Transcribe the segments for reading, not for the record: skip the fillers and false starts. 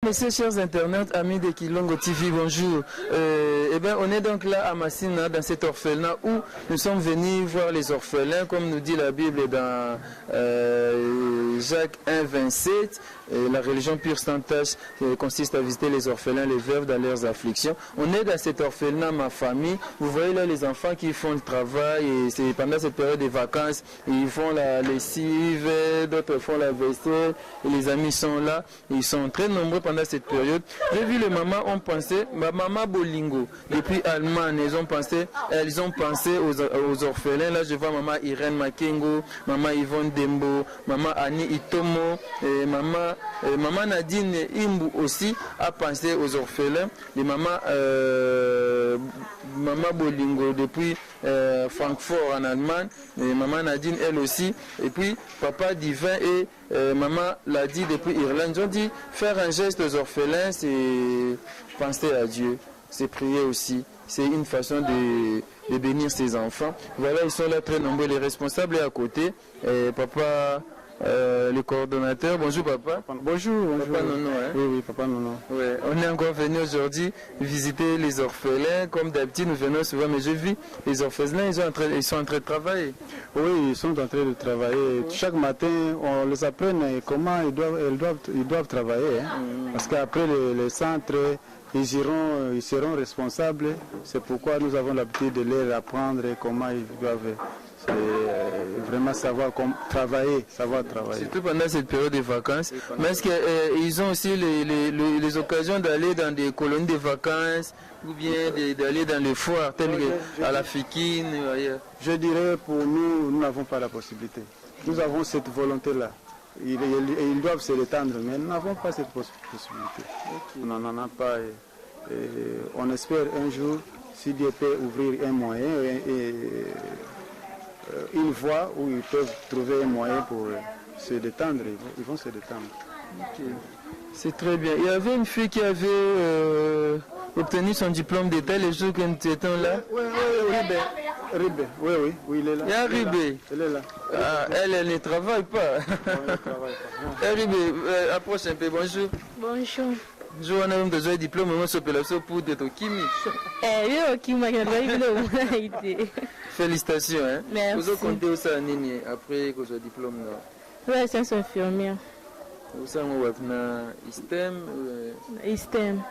Messieurs, chers internautes, amis de Kilongo TV, bonjour. On est donc là à Massina, dans cet orphelinat où nous sommes venus voir les orphelins, comme nous dit la Bible dans Jacques 1, 27. La religion pure sans tâche consiste à visiter les orphelins, les veuves dans leurs afflictions. On est dans cet orphelinat, ma famille. Vous voyez là les enfants qui font le travail, et c'est pendant cette période de vacances, ils font la lessive, d'autres font la vaisselle, et les amis sont là. Ils sont très nombreux pendant cette période. J'ai vu les mamans ont pensé, ma maman Bolingo, depuis Allemagne, elles ont pensé aux orphelins. Là, je vois maman Irène Makengo, maman Yvonne Dembo, maman Annie Itomo, et maman Nadine Imbu aussi a pensé aux orphelins. Les maman Bolingo depuis Francfort en Allemagne, et maman Nadine elle aussi, et puis papa Divin et maman l'a dit depuis Irlande. Ils ont dit faire un geste aux orphelins, c'est penser à Dieu, c'est prier aussi, c'est une façon de bénir ses enfants. Voilà, ils sont là très nombreux, les responsables est à côté, et papa le coordonnateur. Bonjour papa. Bonjour. Papa Nono, hein? Oui, papa Nono. Ouais, on est encore venu aujourd'hui visiter les orphelins. Comme d'habitude, nous venons souvent, mais je vis les orphelins, ils sont en train de travailler. Oui, ils sont en train de travailler. Chaque matin, on les apprend comment ils doivent travailler. Hein? Parce qu'après les centres, ils seront responsables. C'est pourquoi nous avons l'habitude de les apprendre comment ils doivent vraiment savoir travailler. Surtout pendant cette période de vacances. Mais est-ce qu'ils ont aussi les occasions d'aller dans des colonies de vacances ou bien d'aller dans les foires telles qu'à la Fikine ou ailleurs? Je dirais pour nous n'avons pas la possibilité. Nous avons cette volonté-là. Ils doivent se l'étendre, mais nous n'avons pas cette possibilité. Okay. On n'en a pas. On espère un jour, si Dieu peut ouvrir un moyen une voie où ils peuvent trouver un moyen pour se détendre, ils vont se détendre. Okay. C'est très bien. Il y avait une fille qui avait obtenu son diplôme d'État les jours que nous étions là. Oui, Ribé. Oui, il est là. Il y a Ribé. Elle est là. Ah, elle ne travaille pas. Elle ne travaille pas. Ribé, approche un peu, bonjour. Bonjour. Je vois un de diplôme, mais je peux pour d'être Kimi. Félicitations. Hein? Merci. Vous avez compté aussi à Nini après que j'ai diplôme là. Oui, c'est un infirmière. Vous avez un ISTEM. ISTEM.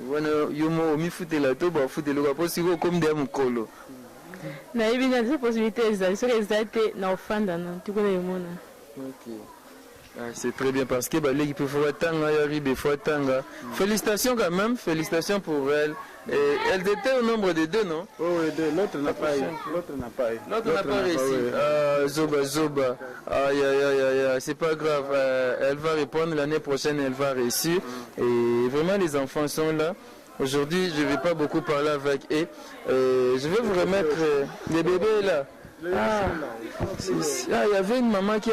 Voilà, yomo mi fute la to ba fute lo ko siko comme des mukolo. Na ibi na cette possibilité exacte na ofanda na tu connais mona. OK. Ah, c'est très bien parce que les peuvent faire tanga yaribe faut tanga. Félicitations quand même, félicitations pour elle. Et elles étaient au nombre de deux, non? Oh, oui, deux. L'autre n'a pas eu. L'autre n'a pas réussi. Ah, Zoba. Aïe, c'est pas grave. Elle va répondre l'année prochaine, elle va réussir. Et vraiment, les enfants sont là. Aujourd'hui, je ne vais pas beaucoup parler avec eux. Je vais vous remettre les bébés là. Il y avait une maman qui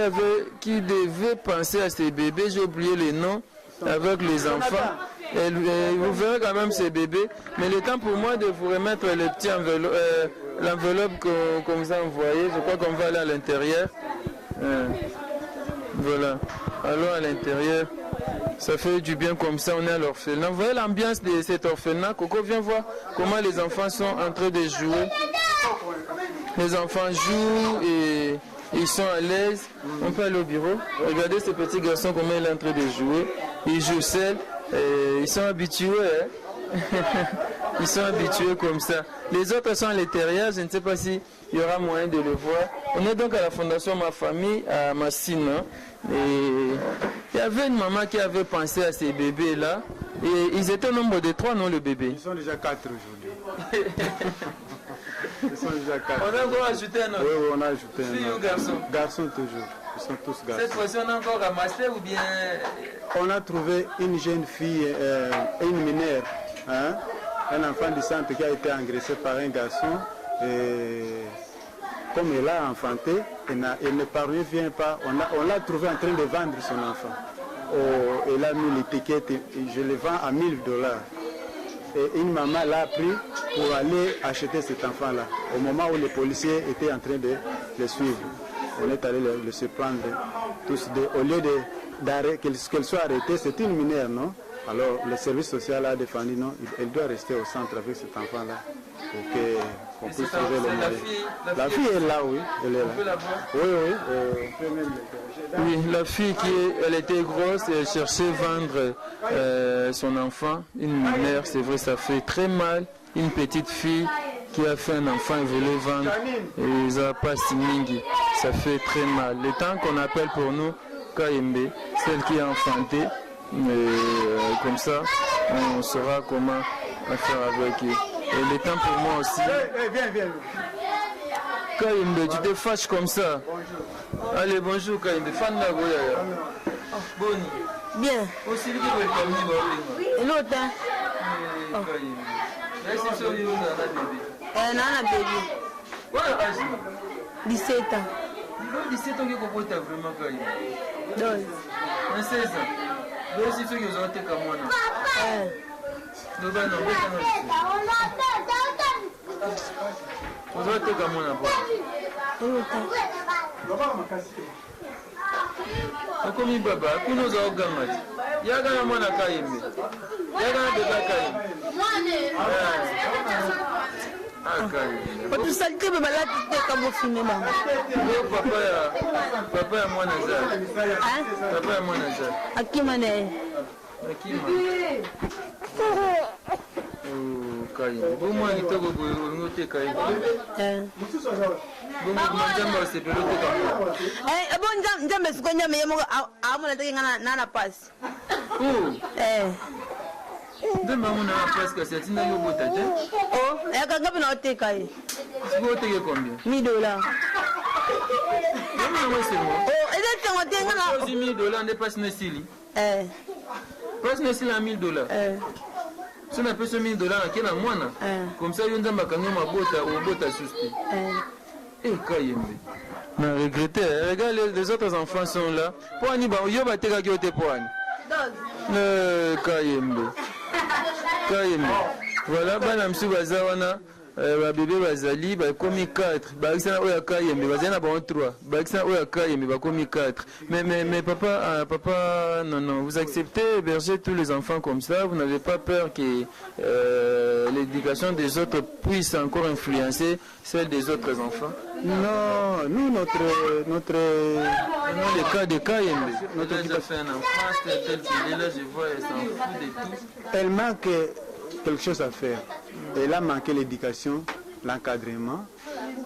devait penser à ses bébés, j'ai oublié les noms, avec les enfants. Vous verrez quand même ces bébés. Mais le temps pour moi de vous remettre le petit l'enveloppe qu'on vous a envoyé. Je crois qu'on va aller à l'intérieur. Voilà. Allons à l'intérieur. Ça fait du bien comme ça, on est à l'orphelinat. Vous voyez l'ambiance de cet orphelinat? Coco, viens voir comment les enfants sont en train de jouer. Les enfants jouent et ils sont à l'aise. On peut aller au bureau. Regardez ce petit garçon comment il est en train de jouer. Il joue seul. Ils sont habitués. Hein? Ils sont habitués comme ça. Les autres sont à l'intérieur. Je ne sais pas s'il y aura moyen de le voir. On est donc à la fondation Ma Famille à Massina. Et il y avait une maman qui avait pensé à ces bébés-là. Et ils étaient au nombre de 3, non, le bébé? Ils sont déjà 4 aujourd'hui. Ils sont déjà 4. On a encore ajouté un autre? Oui, on a ajouté un autre. Fille ou garçon? Garçon toujours. Ils sont tous garçons. Cette fois-ci, on a encore ramassé ou bien? On a trouvé une jeune fille, une mineure, hein? Un enfant du centre qui a été agressé par un garçon. Et comme elle a enfanté, elle ne parvient pas. On l'a trouvé en train de vendre son enfant. Elle a mis l'étiquette et je le vends à $1000. Et une maman l'a pris pour aller acheter cet enfant-là. Au moment où les policiers étaient en train de le suivre, on est allé se prendre tous deux. Au lieu qu'elle soit arrêtée, c'est une mineure, non? Alors le service social a défendu, non, elle doit rester au centre avec cet enfant-là pour qu'on puisse trouver le moyen. La fille est là, oui, elle est là. On peut la voir? Oui, oui, on peut même l'interroger. Oui, la fille elle était grosse et elle cherchait à vendre son enfant, une mère, c'est vrai, ça fait très mal. Une petite fille qui a fait un enfant et voulait vendre, et ça passe mingi, ça fait très mal. Le temps qu'on appelle pour nous Kayembe, celle qui a enfanté, mais comme ça, on saura comment faire avec eux. Et le temps pour moi aussi. Viens. Kayembe, tu te fâches comme ça. Bonjour. Allez, bonjour Kayembe. Fan la goya. Boni. Bien. Aussi, il est Et l'autre, hein? Kayembe. Est-ce que c'est bébé? Nana bébé. Voilà, âge. 17 ans. 17 ans qui comporte vraiment Kayembe. Donc. 16 ans. Donc si ceux qui ont été comme moi. Donc non, vous avez été comme moi. Akomi baba, kuno za ogamati. Yaga na mwana Kayembe. Yaga na beba Kayembe. Ah Kayembe. Quand tu sens que baba là tu t'es comme au film là. Papa ya mwana za. Hein? Papa ya mwana za. Akimane. Akima. Kayembe. Bomo kitoko boyo ngote Kayembe. Bomo manjamba sepelote kama. Bon njambe sikonya me yemo amuna te ngana nana pass. Ndemba muna pass ka setina yo bota te. Ka ngapi na oteka yi. Siko oteke combien? $1000. Ndemba mo semo. Ede tengo te ngana. Aussi $1000 ne passe nesili. Passe nesili à $1000. Si on appelle ce $1000 qui est moine, comme ça, on a ma bota suspect. Et Kayembe. Non, regrettez, regarde, les autres enfants sont là. Pour Aniba, il y a des gens qui ont été pour Ani. Kayembe. Kayembe. Voilà, Banam Soubazawana. Bébé Bazali, Bakomi 4, Bakisana Oya Kayembe, Bazana Bon 3, Bakisana Oya Kayembe, Bakomi 4. Mais papa, non, vous acceptez héberger tous les enfants comme ça, vous n'avez pas peur que l'éducation des autres puisse encore influencer celle des autres enfants? Non, nous, notre le cas de Kayembe, notre a fait un enfant, tel qu'il est là, je vois, elle s'en fout de tout. Elle manque quelque chose à faire. Elle a manqué l'éducation, l'encadrement.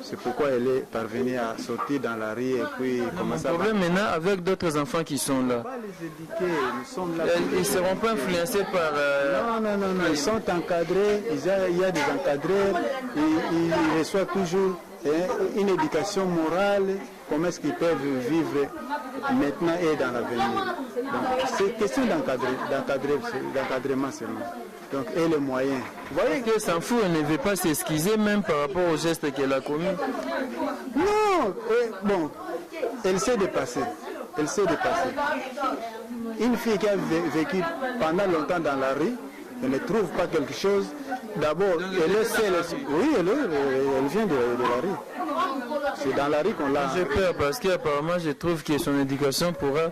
C'est pourquoi elle est parvenue à sortir dans la rue et puis commencer à... Le problème maintenant avec d'autres enfants qui sont là. On va les éduquer, nous sommes là. Ils ne seront pas influencés par... Non, ils sont encadrés, il y a des encadreurs, ils reçoivent toujours une éducation morale, comment est-ce qu'ils peuvent vivre maintenant et dans l'avenir. Donc c'est question d'encadrement seulement. Donc, et les moyens. Vous voyez que s'en fout, elle ne veut pas s'excuser même par rapport au geste qu'elle a commis. Non, bon, elle s'est dépassée. Elle s'est dépassée. Une fille qui a vécu pendant longtemps dans la rue, elle ne trouve pas quelque chose. D'abord, elle est seule. Oui, elle vient de la rue. C'est dans la rue qu'on l'a... J'ai peur parce qu'apparemment, je trouve que son éducation pourra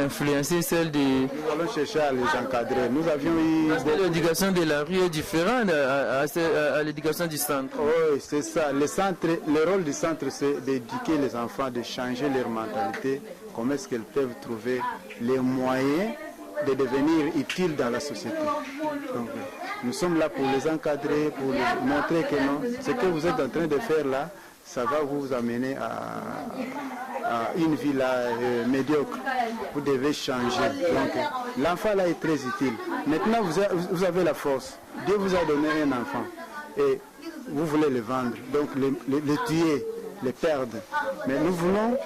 influencer celle des... Nous allons chercher à les encadrer. Nous avions eu... Parce que l'éducation de la rue est différente à l'éducation du centre. Oui, c'est ça. Le rôle du centre, c'est d'éduquer les enfants, de changer leur mentalité. Comment est-ce qu'elles peuvent trouver les moyens de devenir utiles dans la société. Donc, nous sommes là pour les encadrer, pour leur montrer que non, ce que vous êtes en train de faire là, ça va vous amener à une vie là, médiocre. Vous devez changer. Donc, l'enfant là est très utile. Maintenant, vous avez la force. Dieu vous a donné un enfant et vous voulez le vendre, donc le tuer, le perdre. Mais nous voulons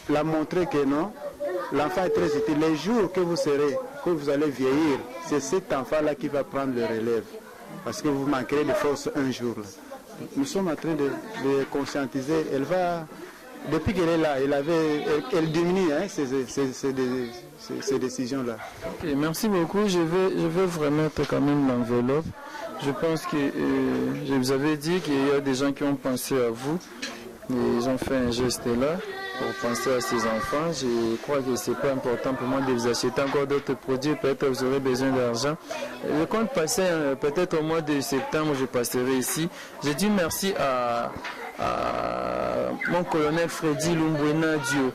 la montrer que non, l'enfant est très utile. Les jours que vous allez vieillir, c'est cet enfant-là qui va prendre le relève. Parce que vous manquerez de force un jour. Là. Nous sommes en train de conscientiser. Elle va, depuis qu'elle est là, elle diminue hein, ces décisions-là. Okay, merci beaucoup. Je vais vous remettre quand même l'enveloppe. Je pense que je vous avais dit qu'il y a des gens qui ont pensé à vous. Ils ont fait un geste là. pour penser à ces enfants. Je crois que c'est pas important pour moi de vous acheter encore d'autres produits. Peut-être vous aurez besoin d'argent. Je compte passer, peut-être au mois de septembre, je passerai ici. Je dis merci à mon colonel Freddy Lumbwena Dio,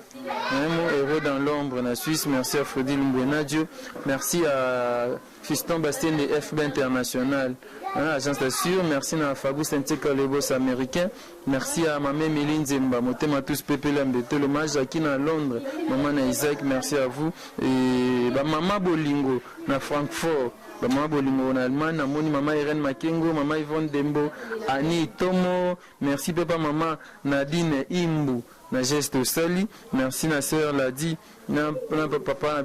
mon héros dans l'ombre en Suisse. Merci à Freddy Lumbwena Dio. Merci à Fiston Bastien de FB International, agence d'assure. Merci à Fabou Senteka, le boss américain. Merci à Mamé Méline Zemba, Motema tous Pepe Lambeto, le mage qui à Londres, Maman Isaac, merci à vous. Et Maman Bolingo, na Francfort. Maman Bolingo en Allemagne, Namoni Maman Irene Makengo, Maman Yvonne Dembo, Annie Tomo, merci Papa Maman Nadine Imbu, na geste Sali, merci na sœur Ladi, na papa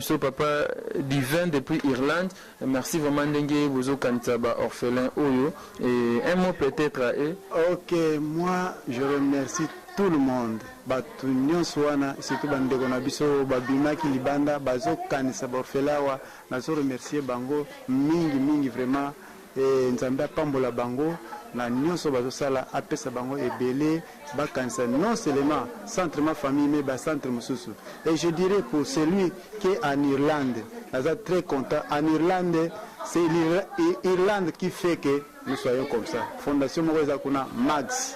Divin depuis Irlande, merci vraiment Dengue Bozo Kantaba orphelin Oyo, et un mot peut-être à eux. Ok, moi je remercie tout le monde. Batu nyonso wana surtout bandeko na biso babimaki libanda bazo kanisa borfelawa nazo remercier bango mingi vraiment et nzambe pambola bango na nyonso bazo sala apesa bango ebele bakanisa non seulement centre ma famille mais ba centre mususu. Et je dirais pour celui qui est en Irlande, naza très content. En Irlande, c'est l'Irlande qui fait que nous soyons comme ça. Fondation Moreza Kuna Max.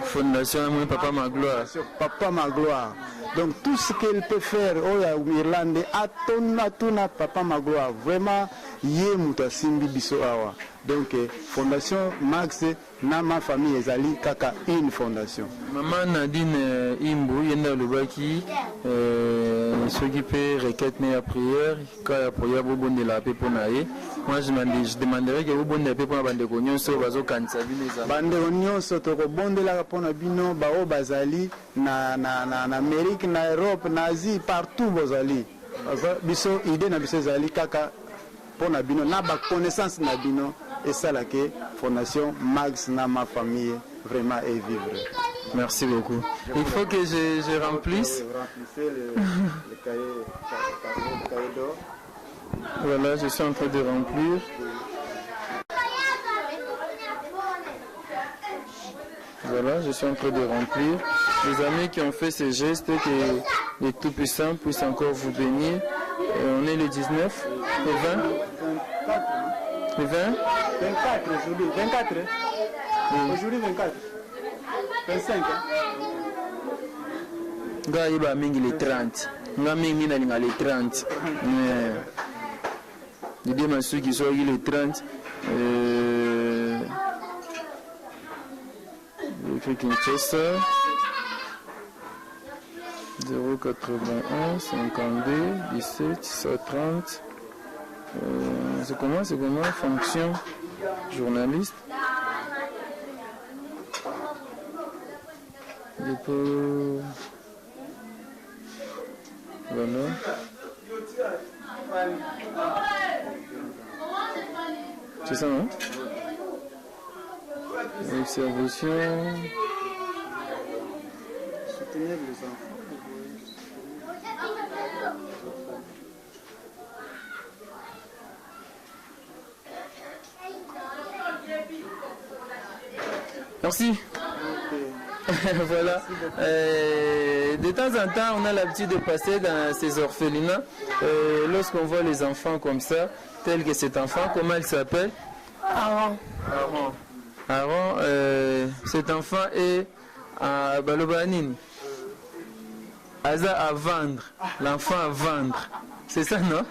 Fondation Papa Magloire. Papa Magloire. Donc tout ce qu'elle peut faire en Irlande, atona Papa Magloire. Vraiment, yé muta simbi biso awa. Donc Fondation Max, na ma famille ezali kaka une fondation. Maman Nadine Imbu, yenda lubaki, ceux qui peut requête la prière, quand la prière vous bonne de la paix pour naïe. Moi je demanderais que vous bonne de la paix pour la bande de cognon sur bazo kansa bineza. Bande de cognon sur toko bonne de la pour na bino bao bazali na Amérique, na Europe, na Asie, partout bazali. Biso idée na biso zali kaka pour na bino na ba connaissance na bino. Et ça là que Fondation Max na ma famille vraiment est vivre. Merci beaucoup. Il faut que je remplisse. Le cahier d'or. Voilà, je suis en train de remplir. Voilà, je suis en train de remplir. Les amis qui ont fait ces gestes, que les Tout-Puissants puissent encore vous bénir. On est le 19, le 20. Le 20 24 aujourd'hui, 24 aujourd'hui 24 25 Nga iba mingi les 30 nga mingi na linga les 30 l'idée ma ceux qui sont les 30 je fais Kinshasa 081 52 17 130 c'est comment fonction journaliste dépôt voilà c'est ça non observation soutenir les enfants. Merci. Voilà. De temps en temps, on a l'habitude de passer dans ces orphelinats. Lorsqu'on voit les enfants comme ça, tel que cet enfant, comment il s'appelle? Aaron. Aaron, cet enfant est à Balobanine. Aza à vendre. L'enfant à vendre. C'est ça, non?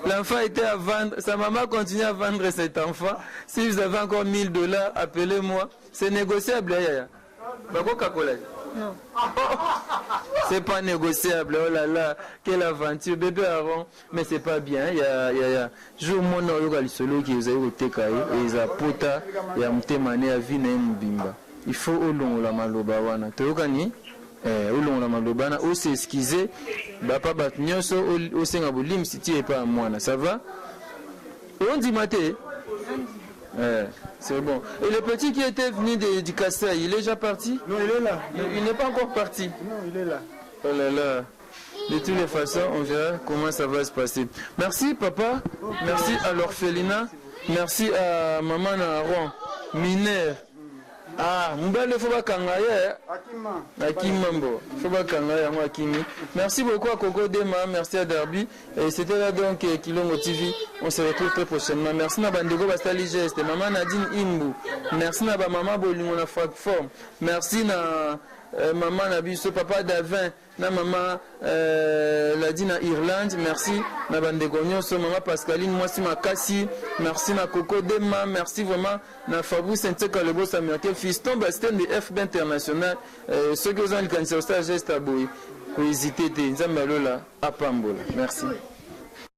L'enfant était à vendre. Sa maman continue à vendre cet enfant. Si vous avez encore $1000, appelez-moi. C'est négociable, Yaya. Non. C'est pas négociable. Oh là là, quelle aventure. Bébé Aaron, mais c'est pas bien. Je mon nom solo qui vous avez au TKI et ils apota et à m'témaner à vine mbimba. Il faut au long la maloba wana. Tu gagné? Au long la maloba na aussi esquisé. Bapa batnyoso au senga bolim si tu es pas à moi. Ça va? On dit maté. C'est bon. Et le petit qui était venu du Kassai, il est déjà parti? Non, il est là. Il n'est pas encore parti. Non, il est là. Oh là là. De toutes les façons, on verra comment ça va se passer. Merci papa. Merci à l'orphelinat. Merci à maman Aaron, mineur. Ah, Mbale faut bakanga ye. Akimambo. Faut bakanga yango akimi. Merci beaucoup à Coco Dema, merci à Derby. Et c'était là donc Kilongo TV. On se retrouve très prochainement. Merci na bandego Bastali Geste, maman Nadine Imbu. Merci na ba maman Bolingo na Francfort. Merci na maman Nabiso, papa Davin, na maman Ladi na Irlande, merci na bandeko nyonso, maman Pascaline, moi si Makasi, merci na Coco Dema, merci vraiment na Fabou Senteka le boss américain, Fiston Bastien de FB International, ceux qui ont le cancer au stage geste à Boy, hésitez, Nzambalola, à Pambola, merci.